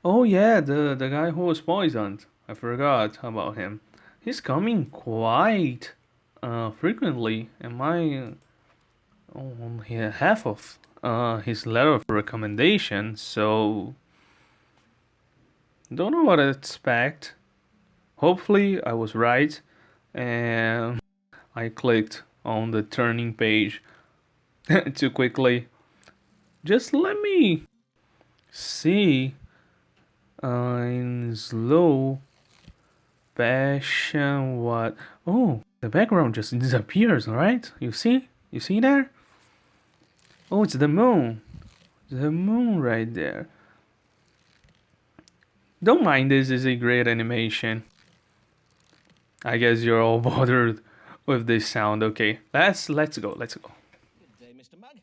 Oh yeah, the guy who was poisoned. I forgot about him. He's coming quite frequently. Am I on half of his letter of recommendation? So don't know what to expect. Hopefully I was right, and I clicked on the turning page too quickly. Just let me see in slow passion what. Oh, the background just disappears, right? You see? You see there? Oh, it's the moon. The moon right there. Don't mind, this is a great animation. I guess you're all bothered with this sound. Okay, let's go. Let's go. Good day, Mr. Mugg.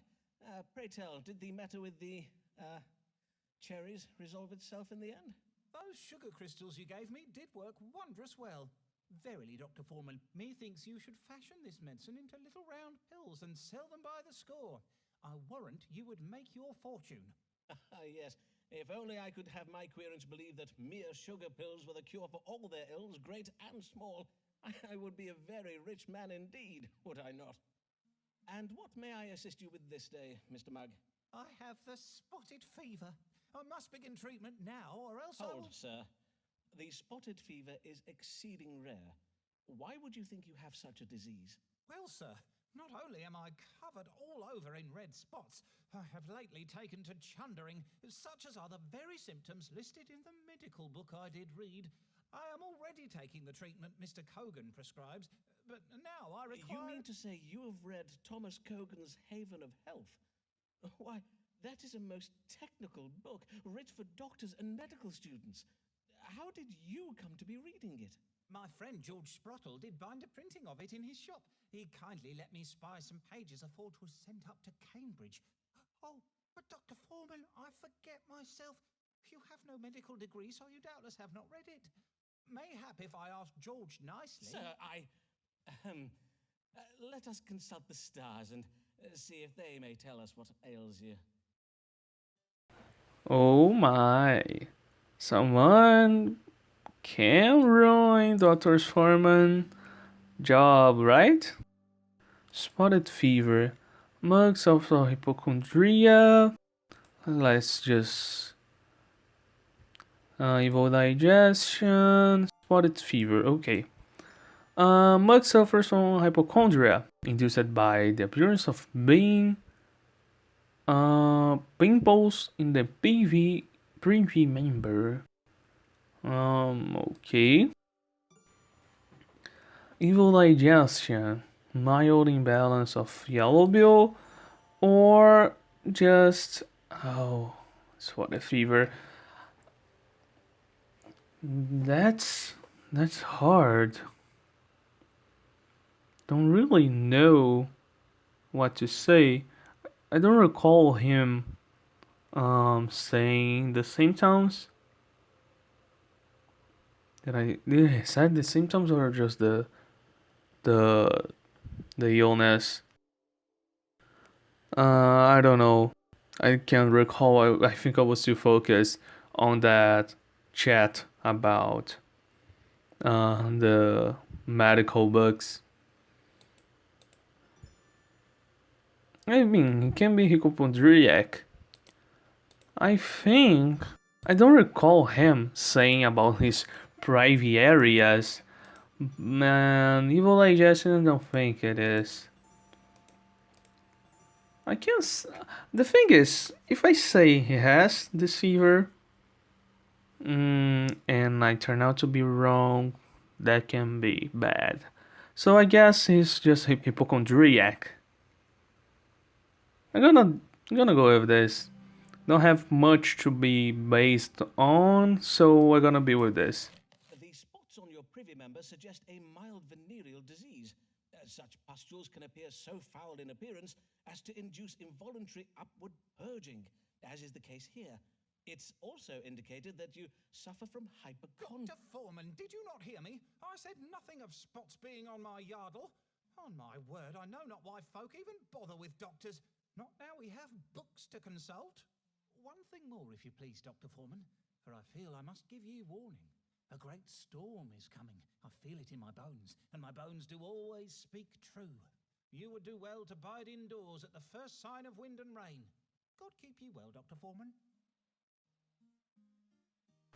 Pray tell, did the matter with the cherries resolve itself in the end? Those sugar crystals you gave me did work wondrous well. Verily, Dr. Forman, methinks you should fashion this medicine into little round pills and sell them by the score. I warrant you would make your fortune. Yes, if only I could have my querents believe that mere sugar pills were the cure for all their ills, great and small, I would be a very rich man indeed, would I not? And what may I assist you with this day, Mr. Mugg? I have the spotted fever. I must begin treatment now, or else I will... Hold, sir. The spotted fever is exceeding rare. Why would you think you have such a disease? Well, sir, not only am I covered all over in red spots, I have lately taken to chundering, such as are the very symptoms listed in the medical book I did read. I am already taking the treatment Mr. Cogan prescribes, but now I require... You mean to say you have read Thomas Cogan's Haven of Health? Why, that is a most technical book, writ for doctors and medical students. How did you come to be reading it? My friend George Sprottle did bind a printing of it in his shop. He kindly let me spy some pages afore 'twas sent up to Cambridge. Oh, but Dr. Forman, I forget myself. You have no medical degree, so you doubtless have not read it. Mayhap if I ask George nicely... Sir, let us consult the stars and see if they may tell us what ails you. Oh my. Someone can ruin Dr. Forman job, right? Spotted fever. Mugs of hypochondria. Let's just evil digestion. Spotted fever. Okay. Mug suffers from hypochondria induced by the appearance of being pimples in the PV member. Okay. Evil digestion, mild imbalance of yellow bill, or just spotted fever. That's hard. Don't really know what to say. I don't recall him saying the symptoms. Did I say the symptoms or just the the illness? I don't know. I can't recall. I think I was too focused on that chat about the medical books. I mean, he can be hypochondriac. I think I don't recall him saying about his private areas. Man, evil digestion, I don't think it is. I can't. The thing is, if I say he has this fever, and I turn out to be wrong, that can be bad. So I guess he's just hypochondriac. I'm gonna go with this. Don't have much to be based on, so we're gonna be with this. The spots on your privy member suggest a mild venereal disease. Such pustules can appear so foul in appearance as to induce involuntary upward purging, as is the case here. It's also indicated that you suffer from hypochondria. Dr. Forman, did you not hear me? I said nothing of spots being on my yardle. On my word, I know not why folk even bother with doctors. Not now we have books to consult. one thing more, if you please, Dr. Forman, for I feel I must give you warning. A great storm is coming. I feel it in my bones, and my bones do always speak true. You would do well to bide indoors at the first sign of wind and rain. God keep you well, Dr. Forman.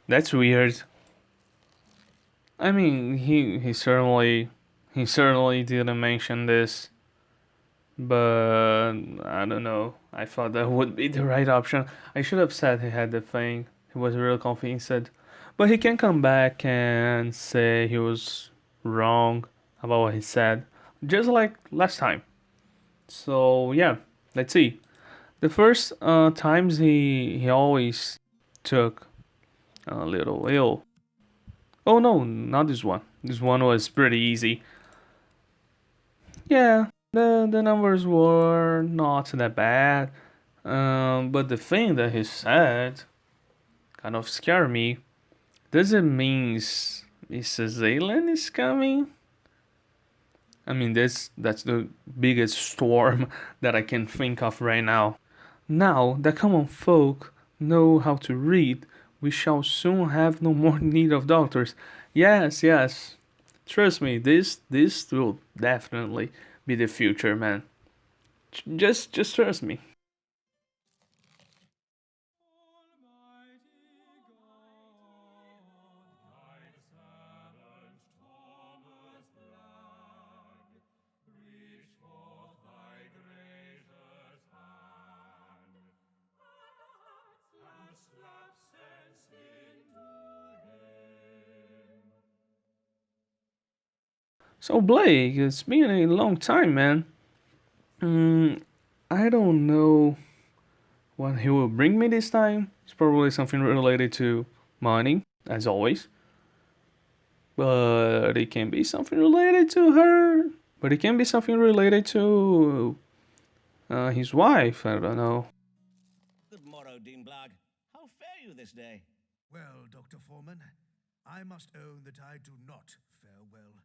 That's weird. I mean, he certainly didn't mention this, but I don't know. I thought that would be the right option. I should have said he had the thing. He was real convinced, but he can come back and say he was wrong about what he said, just like last time. So yeah, let's see. The first times he always took a little ill. Oh no, not this one. This one was pretty easy. Yeah, the numbers were not that bad. But the thing that he said kind of scared me. Does it mean Mrs. Alien is coming? I mean, that's the biggest storm that I can think of right now. Now that common folk know how to read, we shall soon have no more need of doctors. Yes, yes. Trust me, this will definitely be the future, man. Just trust me. So Blake, it's been a long time, man. Mm, I don't know what he will bring me this time. It's probably something related to money, as always. But it can be something related to her. But it can be something related to his wife. I don't know. Good morrow, Dean Blagg. How fare you this day? Well, Dr. Forman, I must own that I do not fare well,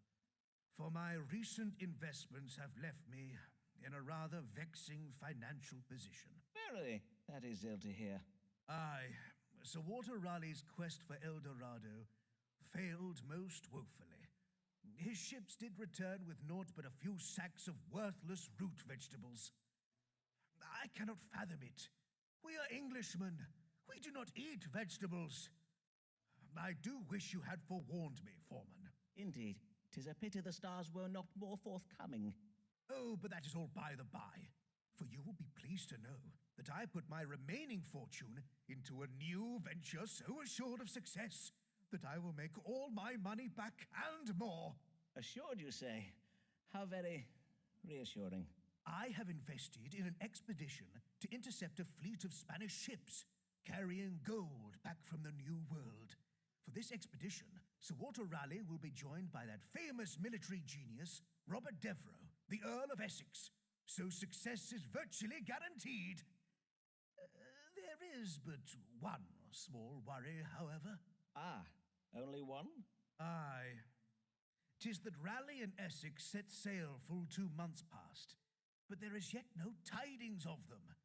for my recent investments have left me in a rather vexing financial position. Verily, that is ill to hear. Aye, Sir Walter Raleigh's quest for El Dorado failed most woefully. His ships did return with naught but a few sacks of worthless root vegetables. I cannot fathom it. We are Englishmen. We do not eat vegetables. I do wish you had forewarned me, Forman. Indeed, 'tis a pity the stars were not more forthcoming. Oh, but that is all by the by. For you will be pleased to know that I put my remaining fortune into a new venture so assured of success that I will make all my money back and more. Assured, you say? How very reassuring. I have invested in an expedition to intercept a fleet of Spanish ships carrying gold back from the New World. For this expedition, Sir Walter Raleigh will be joined by that famous military genius, Robert Devereux, the Earl of Essex. So success is virtually guaranteed. There is but one small worry, however. Ah, only one? Aye. 'Tis that Raleigh and Essex set sail full 2 months past, but there is yet no tidings of them.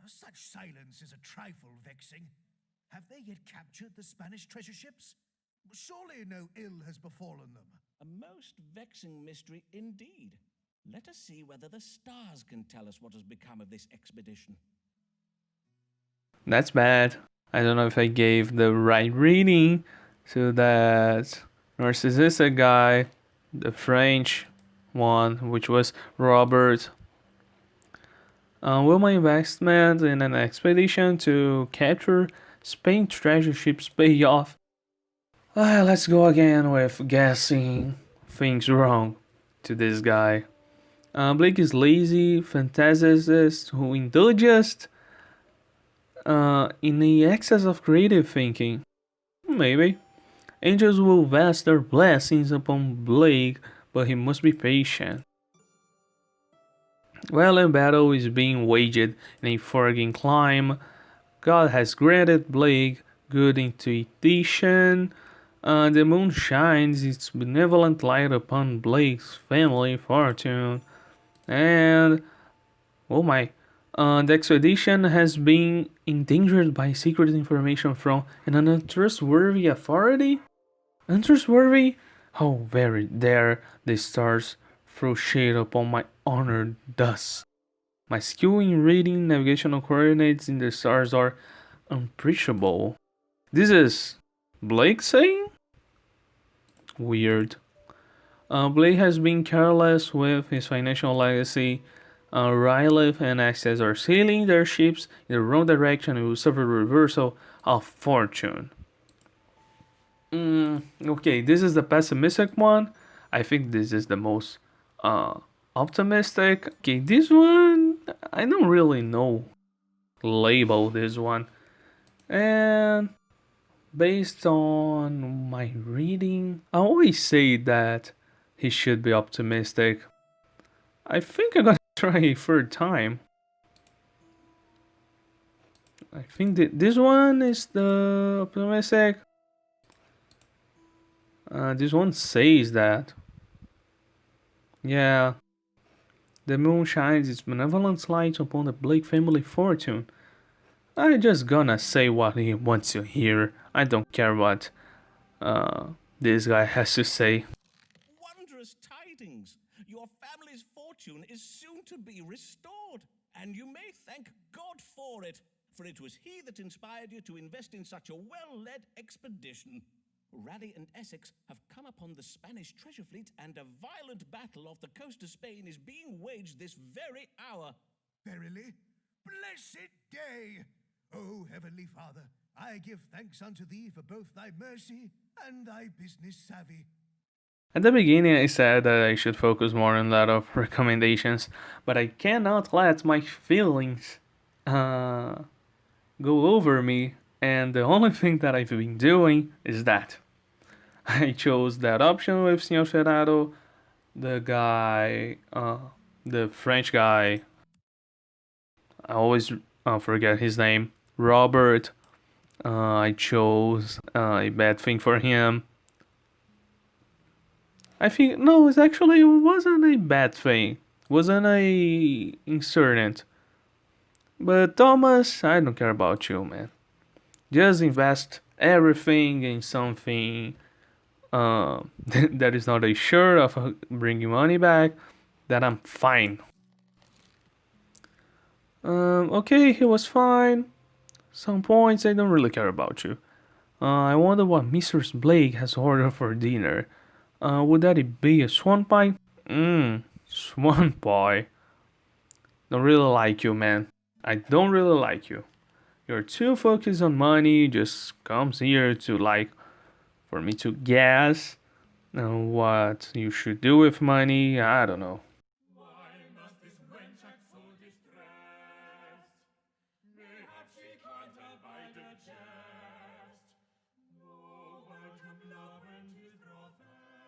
Such silence is a trifle vexing. Have they yet captured the Spanish treasure ships? Surely no ill has befallen them. A most vexing mystery indeed. Let us see whether the stars can tell us what has become of this expedition. That's bad. I don't know if I gave the right reading to that narcissistic guy, the French one, which was Robert. Will my investment in an expedition to capture Spain treasure ships pay off? Let's go again with guessing things wrong to this guy. Blake is lazy, fantasist who indulges in the excess of creative thinking. Maybe. Angels will vest their blessings upon Blake, but he must be patient. While a battle is being waged in a forging climb, God has granted Blake good intuition. The moon shines its benevolent light upon Blake's family fortune, and oh my, The expedition has been endangered by secret information from an untrustworthy authority. Untrustworthy? How very dare the stars throw shade upon my honor thus. My skill in reading navigational coordinates in the stars are unpreachable. This is Blake saying? Weird. Blake has been careless with his financial legacy. Riley and Access are sailing their ships in the wrong direction and will suffer reversal of fortune. Okay, this is the pessimistic one. I think this is the most uh, optimistic. Okay, this one, I don't really know. Label this one. And based on my reading, I always say that he should be optimistic. I think I'm gonna try a third time. I think that this one is the optimistic. This one says that. Yeah, the moon shines its benevolent light upon the Blake family fortune. I just gonna say what he wants to hear. I don't care what uh, this guy has to say. Wondrous tidings! Your family's fortune is soon to be restored, and you may thank God for it, for it was he that inspired you to invest in such a well-led expedition. Raleigh and Essex have come upon the Spanish treasure fleet, and a violent battle off the coast of Spain is being waged this very hour. Verily, blessed day! O Heavenly Father, I give thanks unto thee for both thy mercy and thy business savvy. At the beginning, I said that I should focus more on a lot of recommendations, but I cannot let my feelings go over me, and the only thing that I've been doing is that. I chose that option with Senor Ferraro, the guy, the French guy. I always forget his name. Robert. I chose a bad thing for him. I think no, it wasn't a bad thing. Wasn't a insurgent. But Thomas, I don't care about you, man. Just invest everything in something that is not a sure of bringing money back. That I'm fine. Okay, he was fine. Some points I don't really care about you. I wonder what Mrs. Blake has ordered for dinner. Would that be a swan pie? Swan pie. Don't really like you, man. I don't really like you. You're too focused on money. Just comes here to like for me to guess what you should do with money. I don't know. Why must this wench act so distressed? Mayhap she can't abide a jest. No welcome love when 'tis professed. What an ungrateful lady!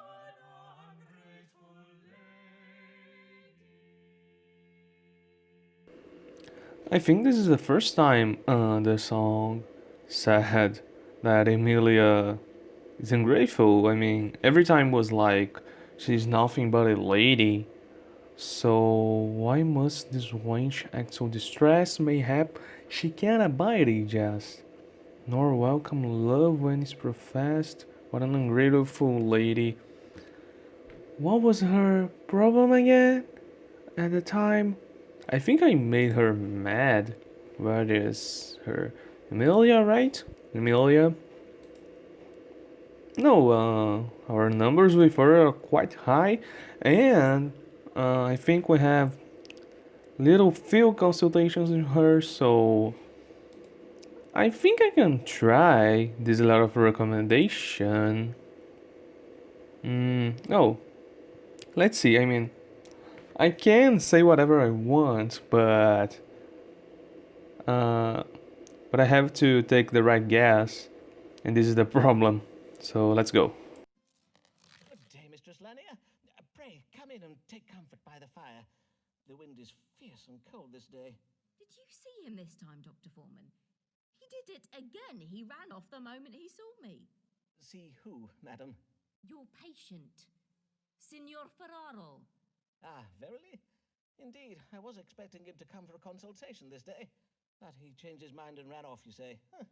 What an ungrateful lady! I think this is the first time the song said that Emilia is ungrateful. I mean, every time was like she's nothing but a lady. So why must this wench act so distressed? Mayhap she can't abide a jest, nor welcome love when it's professed. What an ungrateful lady. What was her problem again at the time? I think I made her mad. What is her? Emilia, right? Emilia? No, our numbers with her are quite high, and I think we have little few consultations with her, so I think I can try this letter of recommendation. Oh, let's see. I mean, I can say whatever I want, uh, but I have to take the right guess, and this is the problem. So let's go. Good day, Mistress Lanier. Pray, come in and take comfort by the fire. The wind is fierce and cold this day. Did you see him this time, Dr. Forman? He did it again. He ran off the moment he saw me. See who, madam? Your patient, Signor Ferraro. Ah, verily? Indeed, I was expecting him to come for a consultation this day. But he changed his mind and ran off, you say? Huh.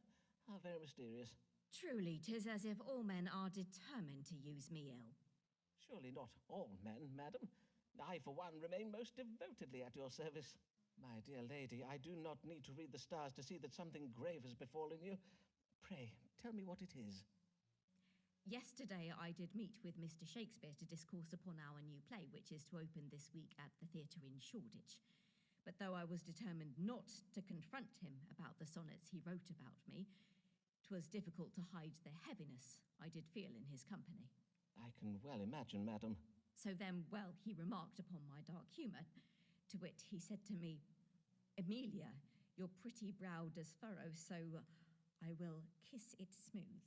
How very mysterious. Truly, 'tis as if all men are determined to use me ill. Surely not all men, madam. I, for one, remain most devotedly at your service. My dear lady, I do not need to read the stars to see that something grave has befallen you. Pray, tell me what it is. Yesterday I did meet with Mr. Shakespeare to discourse upon our new play, which is to open this week at the theatre in Shoreditch. But though I was determined not to confront him about the sonnets he wrote about me, 'twas difficult to hide the heaviness I did feel in his company. I can well imagine, madam. So then, well, he remarked upon my dark humour, to wit, he said to me, Emilia, your pretty brow does furrow, so I will kiss it smooth.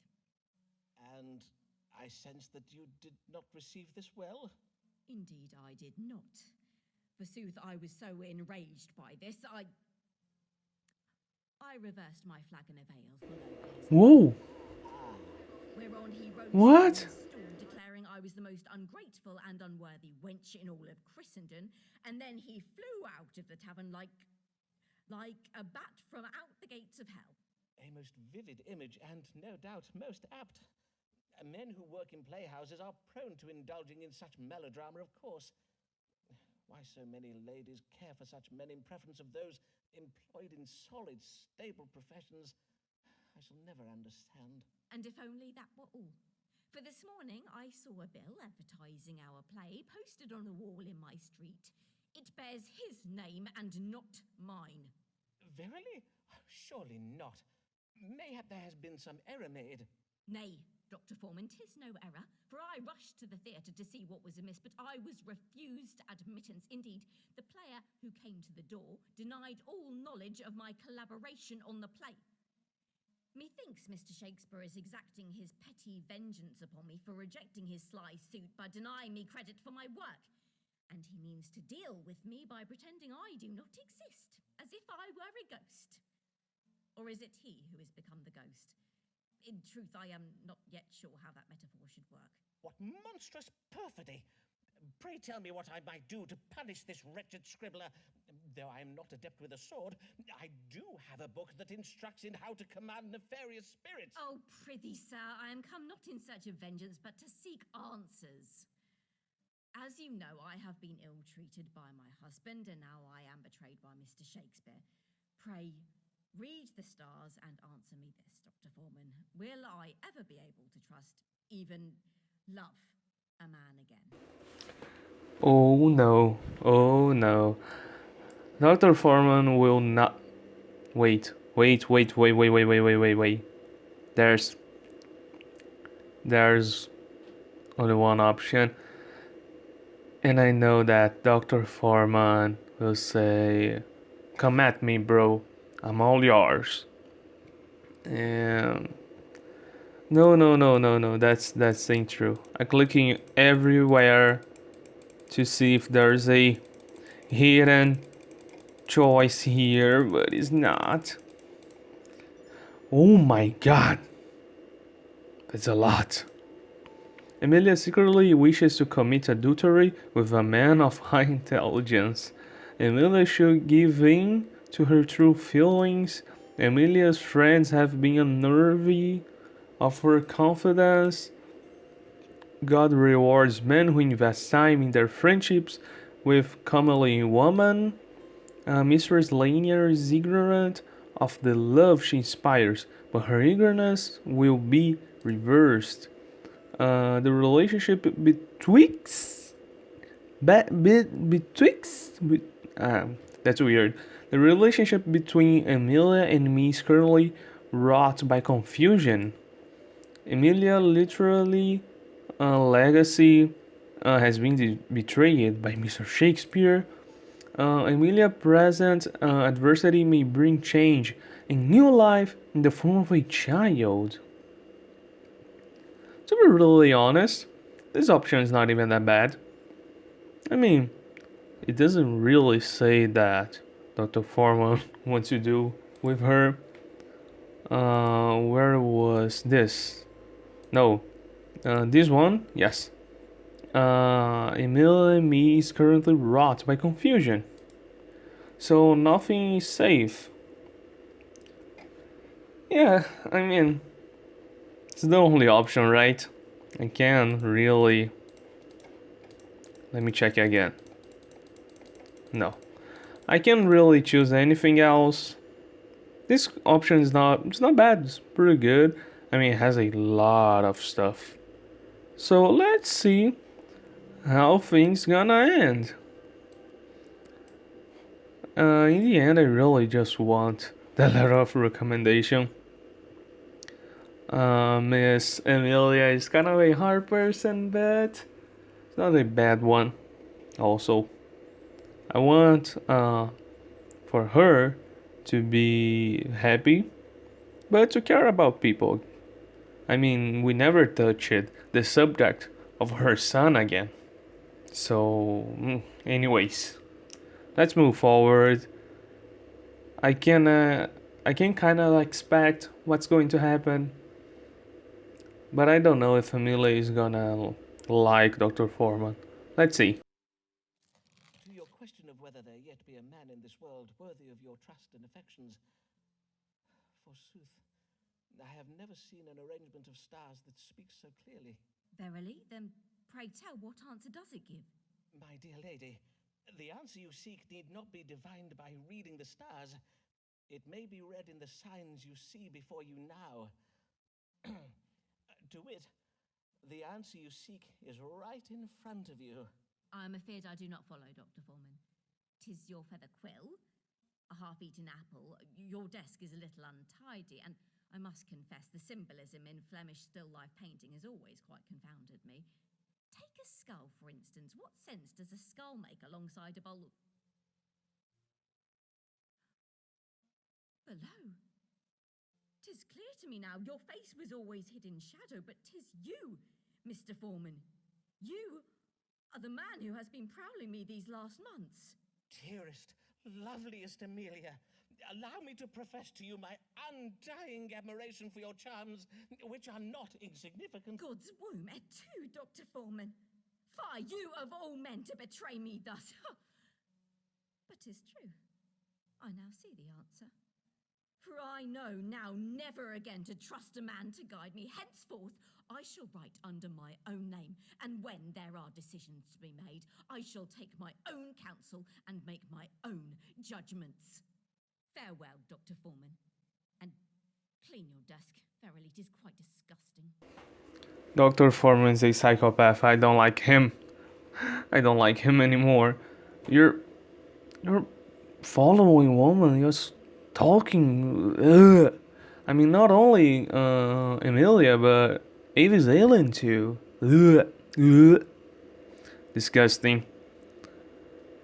And I sense that you did not receive this well? Indeed, I did not. Forsooth, I was so enraged by this, I reversed my flagon of ale full over his head. Whoa! Whereon he rose What? from his stool, declaring I was the most ungrateful and unworthy wench in all of Christendom, and then he flew out of the tavern like a bat from out the gates of hell. A most vivid image, and no doubt most apt. Men who work in playhouses are prone to indulging in such melodrama, of course. Why so many ladies care for such men in preference of those employed in solid, stable professions, I shall never understand. And if only that were all. For this morning I saw a bill advertising our play posted on a wall in my street. It bears his name and not mine. Verily? Surely not. Mayhap there has been some error made. Nay, Dr. Forman, 'tis no error, for I rushed to the theatre to see what was amiss, but I was refused admittance. Indeed, the player who came to the door denied all knowledge of my collaboration on the play. Methinks Mr. Shakespeare is exacting his petty vengeance upon me for rejecting his sly suit by denying me credit for my work. And he means to deal with me by pretending I do not exist, as if I were a ghost. Or is it he who has become the ghost? In truth, I am not yet sure how that metaphor should work. What monstrous perfidy! Pray tell me what I might do to punish this wretched scribbler. Though I am not adept with a sword, I do have a book that instructs in how to command nefarious spirits. Oh, prithee, sir, I am come not in search of vengeance, but to seek answers. As you know, I have been ill-treated by my husband, and now I am betrayed by Mr. Shakespeare. Pray, read the stars and answer me this, Dr. Forman. Will I ever be able to trust, even love, a man again? Oh no. Oh no. Dr. Forman will not. Wait. There's only one option. And I know that Dr. Forman will say, come at me, bro. I'm all yours. And no. That's ain't true. I'm clicking everywhere to see if there's a hidden choice here, but it's not. Oh my god. That's a lot. Emilia secretly wishes to commit adultery with a man of high intelligence. Emilia should give in to her true feelings. Emilia's friends have been unworthy of her confidence. God rewards men who invest time in their friendships with comely women. Mistress Lanier is ignorant of the love she inspires, but her ignorance will be reversed. The relationship betwixt that's weird. The relationship between Emilia and me is currently wrought by confusion. Emilia literally legacy has been betrayed by Mr. Shakespeare. Emilia present adversity may bring change and new life in the form of a child. To be really honest, this option is not even that bad. I mean, it doesn't really say that Dr. Forman wants to do with her. Where was this? No, This one, yes. Emilia and me is currently wrought by confusion. So nothing is safe. Yeah, I mean, it's the only option, right? I can't really. Let me check again. No. I can't really choose anything else. This option is not. It's not bad. It's pretty good. I mean, it has a lot of stuff. So let's see how things gonna end. In the end, I really just want the letter of recommendation. Miss Emilia is kind of a hard person, but it's not a bad one. Also, I want for her to be happy, but to care about people. I mean, we never touched the subject of her son again. So, anyways, let's move forward. I can I can kind of expect what's going to happen, but I don't know if Emilia is gonna like Dr. Forman. Let's see. To your question of whether there yet be a man in this world worthy of your trust and affections, forsooth, I have never seen an arrangement of stars that speaks so clearly. Verily, then pray tell, what answer does it give? My dear lady, the answer you seek need not be divined by reading the stars. It may be read in the signs you see before you now. To wit, the answer you seek is right in front of you. I am afeard I do not follow, Dr. Forman. 'Tis your feather quill, a half-eaten apple, your desk is a little untidy, and I must confess the symbolism in Flemish still life painting has always quite confounded me. Take a skull, for instance. What sense does a skull make alongside a bowl of... Below? 'Tis clear to me now, your face was always hid in shadow, but 'tis you, Mr. Forman. You are the man who has been prowling me these last months. Dearest, loveliest Amelia, allow me to profess to you my undying admiration for your charms, which are not insignificant. God's womb, et tu, Dr. Forman. Fie, you of all men to betray me thus. But 'tis true. I now see the answer. For I know now never again to trust a man to guide me. Henceforth, I shall write under my own name, and when there are decisions to be made, I shall take my own counsel and make my own judgments. Farewell, Dr. Forman, and clean your desk. Verily, 'tis quite disgusting. Dr. Foreman's a psychopath. I don't like him. I don't like him anymore. You're following woman. You're talking. Ugh. I mean, not only Emilia, but Avis Allen too. Ugh. Ugh. Disgusting.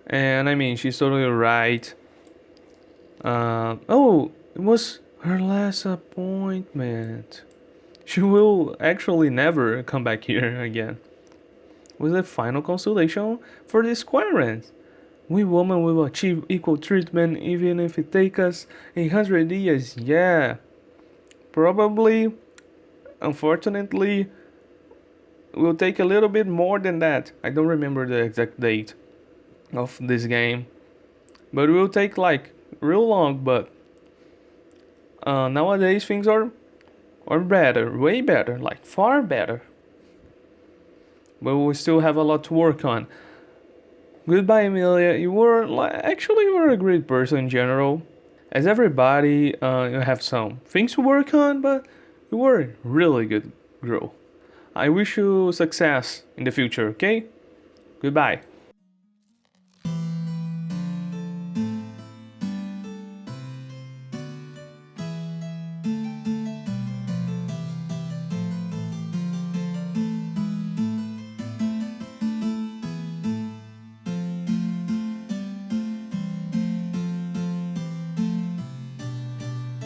And I mean, she's totally right. Oh, it was her last appointment. She will actually never come back here again. Was the final consolation for this quadrant. We women will achieve equal treatment even if it takes us 100 years. Yeah. Probably, unfortunately, will take a little bit more than that. I don't remember the exact date of this game. But it will take like real long, but nowadays things are better, way better, like far better. But we still have a lot to work on. Goodbye, Emilia. You were a great person in general. As everybody, you have some things to work on, but you were a really good girl. I wish you success in the future. Okay? Goodbye.